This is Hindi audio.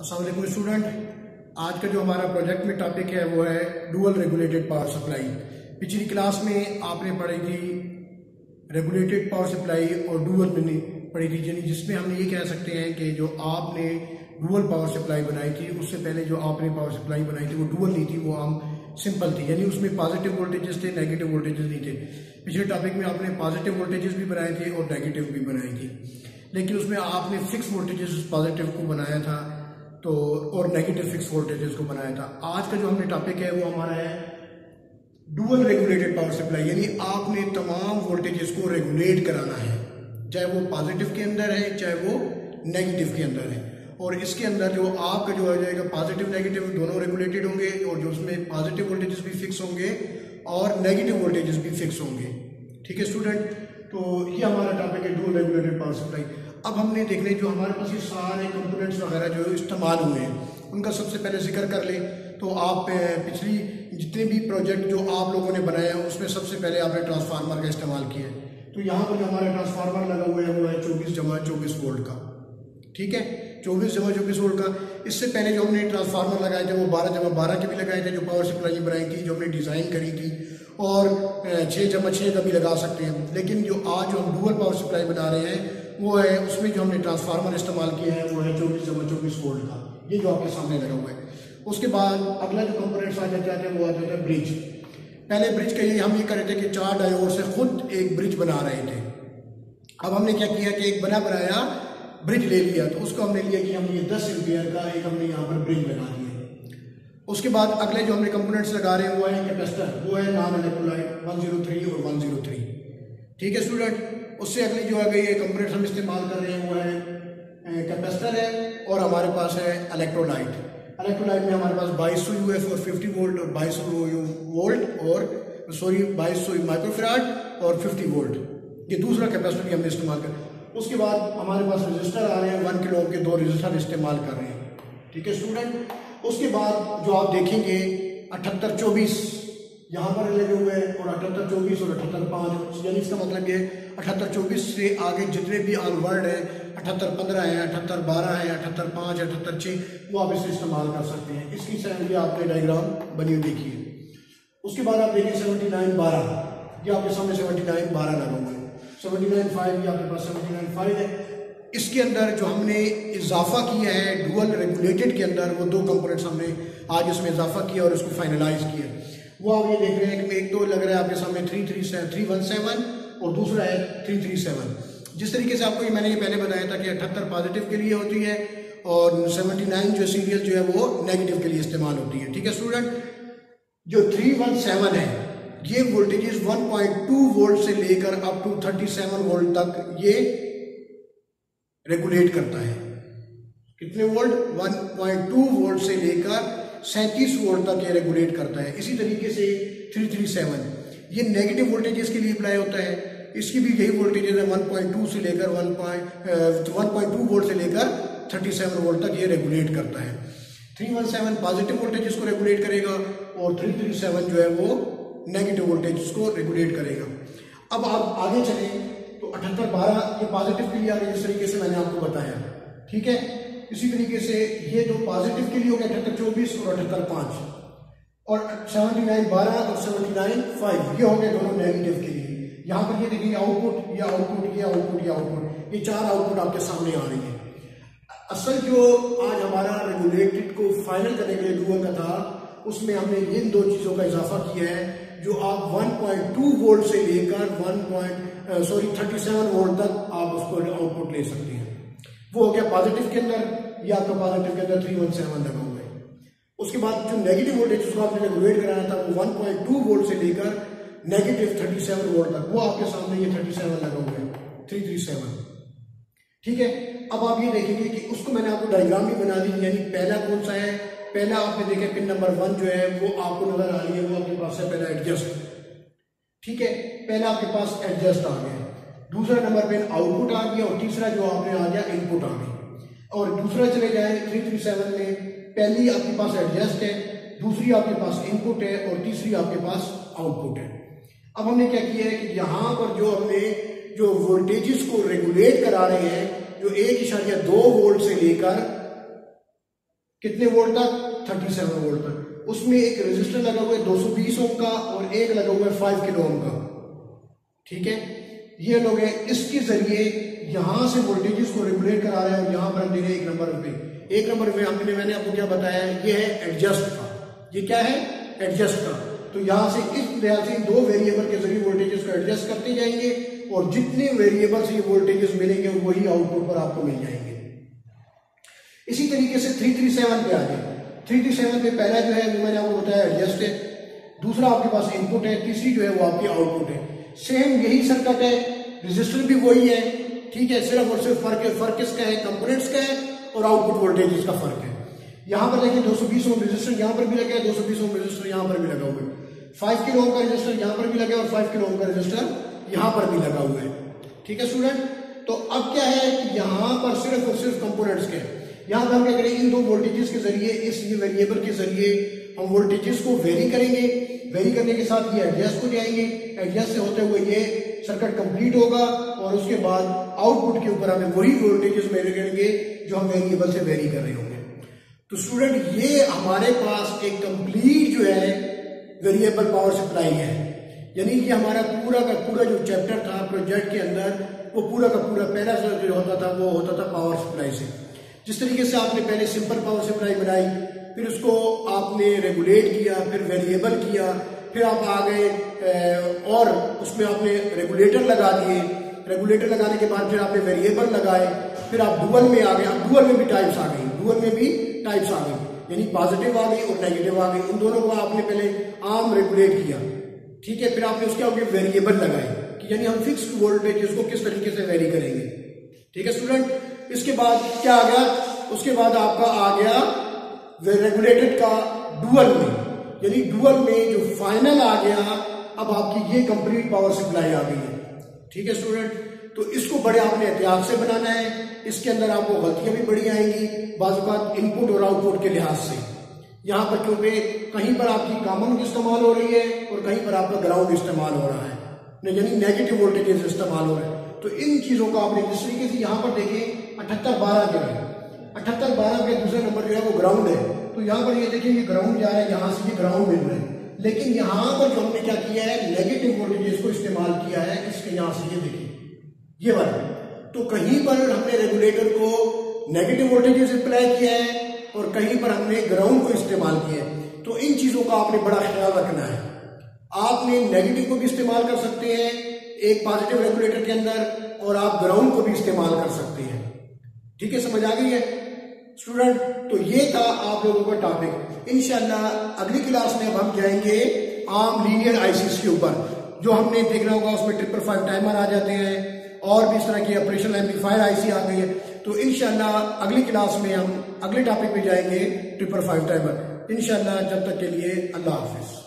अस्सलाम वालेकुम स्टूडेंट। आज का जो हमारा प्रोजेक्ट में टॉपिक है वो है डुअल रेगुलेटेड पावर सप्लाई। पिछली क्लास में आपने पढ़ी थी रेगुलेटेड पावर सप्लाई और डुअल में पढ़ी थी, यानी जिसमें हम ये कह सकते हैं कि जो आपने डुअल पावर सप्लाई बनाई थी उससे पहले जो आपने पावर सप्लाई बनाई थी वो डुअल नहीं थी, वो आम सिंपल थी, यानी उसमें पॉजिटिव वोल्टेजेस थे, नेगेटिव वोल्टेजेस नहीं थे। पिछले टॉपिक में आपने पॉजिटिव वोल्टेजेस भी बनाए थे और नेगेटिव भी बनाई थी, लेकिन उसमें आपने फिक्स वोल्टेजेस पॉजिटिव को बनाया था तो और नेगेटिव फिक्स वोल्टेजेस को बनाया था। आज का जो हमने टॉपिक है वो हमारा है डुअल रेगुलेटेड पावर सप्लाई, यानी आपने तमाम वोल्टेजेस को रेगुलेट कराना है, चाहे वो पॉजिटिव के अंदर है चाहे वो नेगेटिव के अंदर है। और इसके अंदर जो आपका जो हो जाएगा पॉजिटिव नेगेटिव दोनों रेगुलेटेड होंगे और जो उसमें पॉजिटिव वोल्टेजेस भी फिक्स होंगे और नेगेटिव वोल्टेजेस भी फिक्स होंगे। ठीक है स्टूडेंट, तो ये हमारा टॉपिक है डुअल रेगुलेटेड पावर सप्लाई। अब हमने देख लें जो हमारे पास ये सारे कंपोनेंट्स वगैरह जो इस्तेमाल हुए हैं उनका सबसे पहले जिक्र कर ले। तो आप पिछली जितने भी प्रोजेक्ट जो आप लोगों ने बनाया है उसमें सबसे पहले आपने ट्रांसफार्मर का इस्तेमाल किया है। तो यहाँ पर जो हमारा ट्रांसफार्मर लगा हुआ है वो है 24/24 वोल्ट का। ठीक है, 24/24 वोल्ट का। इससे पहले जो हमने ट्रांसफार्मर लगाए थे वो 12/12 के भी लगाए थे, जो पावर सप्लाई बनाई थी, जो हमने डिज़ाइन करी थी, और 6/6 का भी लगा सकते हैं। लेकिन जो आज जो हम डुअल पावर सप्लाई बना रहे हैं वो है उसमें जो हमने ट्रांसफार्मर इस्तेमाल किया है वो है 24/24 वोल्ट का, ये जो आपके सामने लगा हुआ है। उसके बाद अगला जो कंपोनेंट्स आ जाते हैं वो आ जाता है ब्रिज। पहले ब्रिज के लिए हम ये कर रहे थे कि 4 डायोड से खुद एक ब्रिज बना रहे थे। अब हमने क्या किया कि एक बनाया ब्रिज ले लिया, तो उसको हमने लिया कि हमने 10 एम्पियर का एक हमने यहाँ पर ब्रिज लगा दिया। उसके बाद अगले जो हमने कंपोनेंट्स लगा रहे हैं वो है कैपेसिटर, वो है नॉन इलेक्ट्रोलाइट 103 और 103। ठीक है स्टूडेंट, उससे अगली जो आ गई है कंपोनेंट्स हम इस्तेमाल कर रहे हैं वो है कैपेसिटर है और हमारे पास है इलेक्ट्रोलाइट। इलेक्ट्रोलाइट में हमारे पास 2200 UF और 50 वोल्ट और 2200 वोल्ट और 2200 माइक्रोफैराड और 50 वोल्ट, ये दूसरा कैपेसिटर भी हमने इस्तेमाल कर। उसके बाद हमारे पास रजिस्टर आ रहे हैं 1 किलो ओम के 2 रजिस्टर इस्तेमाल कर रहे हैं। ठीक है स्टूडेंट, उसके बाद जो आप देखेंगे 78/24 यहाँ पर लगे हुए हैं और 78/24 और 78/5, यानी इसका मतलब ये 78/24 से आगे जितने भी ऑनवर्ड है 78/15 है, 78/12 है, 78/5, 78/6, वो आप इसे इस्तेमाल कर सकते हैं। इसकी सैम्पल आपने डायग्राम बनी हुई देखिए। उसके बाद आप देखिए 79/12, ये आपके सामने 79/12 लगा हुआ है। 79/5 ये आपके पास 79/5 है। इसके अंदर जो हमने इजाफा किया है डुअल रेगुलेटेड के अंदर, वो 2 कंपोनेंट्स हमने आज इसमें इजाफा किया और इसको फाइनलाइज किया। वो आप ये देख रहे हैं कि एक तो लग रहा है आपके सामने 317 और दूसरा है 337। जिस तरीके से आपको मैंने ये पहले बताया था कि 78 पॉजिटिव के लिए होती है और 79 जो सीरियल जो है वो नेगेटिव के लिए इस्तेमाल होती है। ठीक है स्टूडेंट, जो 317 है ये वोल्टेजेस 1.2 वोल्ट से लेकर अप टू 37 वोल्ट तक ये रेगुलेट करता है। कितने वोल्ट? 1.2 वोल्ट से लेकर 37 वोल्ट तक ये रेगुलेट करता है। इसी तरीके से 337 ये नेगेटिव वोल्टेजेस के लिए अप्लाई होता है, इसकी भी यही वोल्टेजेस है 1.2 से लेकर 1.2 वोल्ट से लेकर 37 वोल्ट तक ये रेगुलेट करता है। 317 पॉजिटिव वोल्टेजेस को रेगुलेट करेगा और 337 जो है वो नेगेटिव वोल्टेजेस को रेगुलेट करेगा। अब आप आगे चलें तो 78/12 ये पॉजिटिव के लिए आ रही है, जिस तरीके से मैंने आपको बताया। ठीक है, इसी तरीके से ये जो पॉजिटिव के लिए हो गया 78/24 और 78/5, और 79/12 और 79/5 ये हो गए दोनों नेगेटिव के लिए। यहाँ पर ये देखिए आउटपुट, ये आउटपुट, ये आउटपुट, ये आउटपुट, ये 4 आउटपुट आपके सामने आ रही है। असल जो आज हमारा रेगुलेटेड को फाइनल करने के लिए डुअल का था उसमें हमने इन 2 चीज़ों का इजाफा किया है, जो आप 1.2 वोल्ट से लेकर 37 वोल्ट तक आप उसको आउटपुट ले सकते हैं। वो हो गया पॉजिटिव के अंदर, या आपका पॉजिटिव के अंदर 317 लगा हुआ है। उसके बाद जो नेगेटिव वोल्टेज उसको आपने रेगुलेट कराना था वो 1.2 वोल्ट से लेकर नेगेटिव 37 वोल्ट तक, वो आपके सामने ये 37 लगा हुआ है, 337। ठीक है, अब आप ये देखेंगे कि उसको मैंने आपको डायग्राम भी बना दी, यानी पहला कौन सा है। पहला आपने देखे पिन नंबर 1 जो है वो आपको नजर आ रही है, वो आपके पास है पहला एडजस्ट। ठीक है, पहला आपके पास एडजस्ट आ गया, दूसरा नंबर पिन आउटपुट आ गया और तीसरा जो आपने आ गया इनपुट आ गई। और दूसरा चले जाए 337 में, पहली आपके पास एडजस्ट है, दूसरी आपके पास इनपुट है और तीसरी आपके पास आउटपुट है। अब हमने क्या किया है कि यहाँ पर जो हमने जो वोल्टेजेस को रेगुलेट करा रहे हैं, जो 1.2 वोल्ट से लेकर कितने वोल्ट तक? 37 वोल्ट तक। उसमें एक रेजिस्टर लगा हुआ है 220 ओम का और एक लगा हुआ है 5 किलो ओम का। ठीक है, ये लोग हैं, इसके जरिए यहां से वोल्टेजेस को रेगुलेट करा रहे हैं और यहां पर हम दे रहे हैं 1 नंबर पे। 1 नंबर पे हमने, मैंने आपको क्या बताया है, ये है एडजस्ट का। ये क्या है? एडजस्ट का। तो यहां से इस लिहाज से 2 वेरिएबल के जरिए वोल्टेजेस को एडजस्ट करते जाएंगे और जितने वेरिएबल से ये वोल्टेजेस मिलेंगे वही आउटपुट पर आपको मिल जाएंगे। इसी तरीके से 337 पे आ जाए। 337 पे पहला जो है मैंने आपको बताया एडजस्ट है, दूसरा आपके पास इनपुट है, तीसरी जो है वो आपकी आउटपुट है। सेम यही सर्किट है, रजिस्टर भी वही है। ठीक है, सिर्फ और सिर्फ फर्क किसका है? कंपोनेंट्स का है और आउटपुट वोल्टेज का फर्क है। यहां पर देखिए 220 ओम रजिस्टर यहां पर भी लगा है, 220 ओम रजिस्टर यहां पर भी लगा हुआ है, 5 किलो ओम का रजिस्टर यहां पर भी लगा है और 5 किलो ओम का रजिस्टर यहां पर भी लगा हुआ है। ठीक है स्टूडेंट, तो अब क्या है कि यहां पर सिर्फ और सिर्फ कंपोनेंट्स के, यहां पर हम क्या करेंगे, इन 2 वोल्टेजेस के जरिए, इस वेरिएबल के जरिए हम वोल्टेजेस को वेरी करेंगे। वेरी करने के साथ ये एडजस्ट को जाएंगे, एडजस्ट से होते हुए ये सर्किट कंप्लीट होगा और उसके बाद आउटपुट के ऊपर हमें वही वोल्टेजेस मेजर करेंगे जो हम वेरिएबल से वेरी कर रहे होंगे। तो स्टूडेंट, ये हमारे पास एक कंप्लीट जो है वेरिएबल पावर सप्लाई है। यानी कि हमारा पूरा का पूरा जो चैप्टर था प्रोजेक्ट के अंदर, वो पूरा का पूरा पहला जो होता था वो होता था पावर सप्लाई से। जिस तरीके से आपने पहले सिंपल पावर सप्लाई बनाई, फिर उसको आपने रेगुलेट किया, फिर वेरिएबल किया, फिर आप आ गए और उसमें आपने रेगुलेटर लगा दिए। रेगुलेटर लगाने के बाद फिर आपने वेरिएबल लगाए, फिर आप डुअल में आ गए। अब डुअल में भी टाइप्स आ गई, डुअल में भी टाइप्स आ गई, यानी पॉजिटिव आ गई और नेगेटिव आ गई। उन दोनों को आपने पहले आम रेगुलेट किया। ठीक है, फिर आपने उसके आगे वेरिएबल लगाए कि यानी हम फिक्स्ड वोल्टेज को किस तरीके से वेरी करेंगे। ठीक है स्टूडेंट, इसके बाद क्या आ गया? उसके बाद आपका आ गया रेगुलेटेड का डुअल में, यानी डुअल में जो फाइनल आ गया, अब आपकी ये कंप्लीट पावर सप्लाई आ गई है। ठीक है स्टूडेंट, तो इसको बड़े आपने एहतियात से बनाना है। इसके अंदर आपको गलतियां भी बड़ी आएंगी बाज़ इनपुट और आउटपुट के लिहाज से। यहां पर क्योंकि कहीं पर आपकी कॉमन इस्तेमाल हो रही है और कहीं पर आपका ग्राउंड इस्तेमाल हो रहा है, यानी नेगेटिव वोल्टेजेस इस्तेमाल हो रहे हैं। तो इन चीजों को आपने जिस तरीके से यहां पर देखें 7812 जो है, 7812 के दूसरा नंबर जो है वो ग्राउंड है। तो यहां पर ये देखिए ये ग्राउंड जा रहा है, यहां से ये ग्राउंड मिल रहा है, लेकिन यहां पर जो हमने क्या किया है, नेगेटिव वोल्टेजेस को इस्तेमाल किया है। इसके यहां से ये देखिए ये वाला, तो कहीं पर हमने रेगुलेटर को नेगेटिव वोल्टेजेस अप्लाई किया है और कहीं पर हमने ग्राउंड को इस्तेमाल किया है। तो इन चीजों का आपने बड़ा ख्याल रखना है। आपने नेगेटिव को भी इस्तेमाल कर सकते हैं एक पॉजिटिव रेगुलेटर के अंदर, और आप ग्राउंड को भी इस्तेमाल कर सकते हैं। ठीक है, समझ आ गई है स्टूडेंट? तो ये था आप लोगों का टॉपिक। इंशाल्लाह अगली क्लास में अब हम जाएंगे आम लीनियर आईसीस के ऊपर। जो हमने देखना होगा उसमें 555 टाइमर आ जाते हैं और भी इस तरह की ऑपरेशनल एम्पलीफायर आईसी आ गई है। तो इंशाल्लाह अगली क्लास में हम अगले टॉपिक पे जाएंगे 555 टाइमर। इंशाल्लाह जब तक के लिए अल्लाह हाफिज।